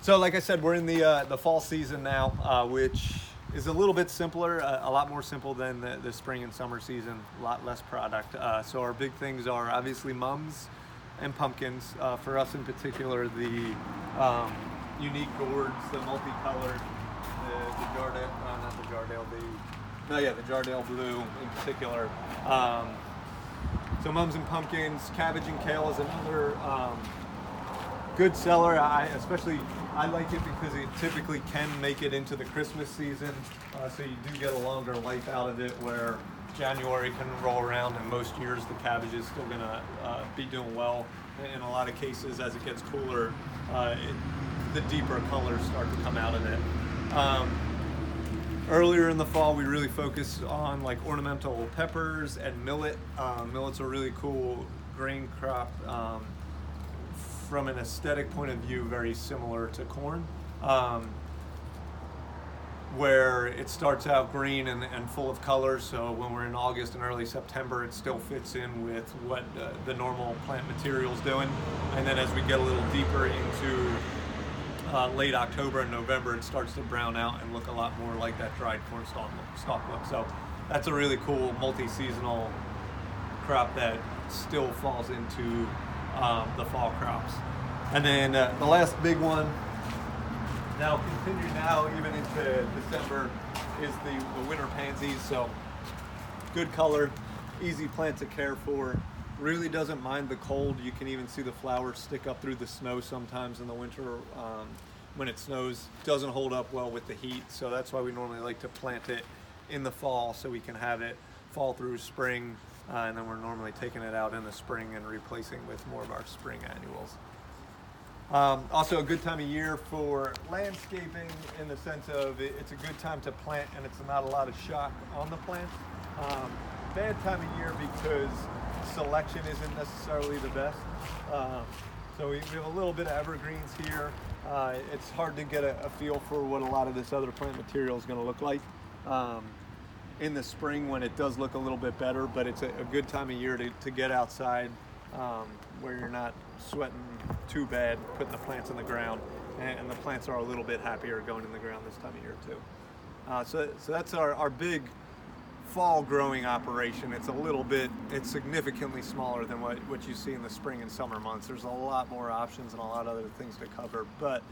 So like I said, we're in the fall season now, which is a little bit simpler, a lot more simple than the spring and summer season, a lot less product. So our big things are obviously mums and pumpkins. For us in particular, the unique gourds, the multicolored, the Jardel, not the Jardel, the Jardel blue in particular. So mums and pumpkins, cabbage and kale is another good seller. I like it because it typically can make it into the Christmas season, so you do get a longer life out of it, where January can roll around and most years the cabbage is still gonna be doing well. In a lot of cases, as it gets cooler, the deeper colors start to come out of it. Earlier in the fall, we really focus on like ornamental peppers and millet. Millet's a really cool grain crop. From an aesthetic point of view, very similar to corn, where it starts out green and full of color. So when we're in August and early September, it still fits in with what the normal plant material is doing. And then as we get a little deeper into late October and November, it starts to brown out and look a lot more like that dried corn stalk look. So that's a really cool multi-seasonal crop that still falls into the fall crops. And then the last big one, now continue now even into December, is the winter pansies. So good color, easy plant to care for, really doesn't mind the cold. You can even see the flowers stick up through the snow sometimes in the winter when it snows. Doesn't hold up well with the heat, so that's why we normally like to plant it in the fall, so we can have it fall through spring, and then we're normally taking it out in the spring and replacing with more of our spring annuals. Also a good time of year for landscaping, in the sense of it's a good time to plant and it's not a lot of shock on the plant. Bad time of year because selection isn't necessarily the best. So we have a little bit of evergreens here. It's hard to get a feel for what a lot of this other plant material is going to look like in the spring, when it does look a little bit better, but it's a good time of year to get outside, where you're not sweating too bad putting the plants in the ground, and the plants are a little bit happier going in the ground this time of year too. So that's our big fall growing operation. It's significantly smaller than what you see in the spring and summer months. There's a lot more options and a lot of other things to cover, but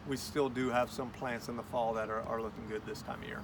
we still do have some plants in the fall that are looking good this time of year.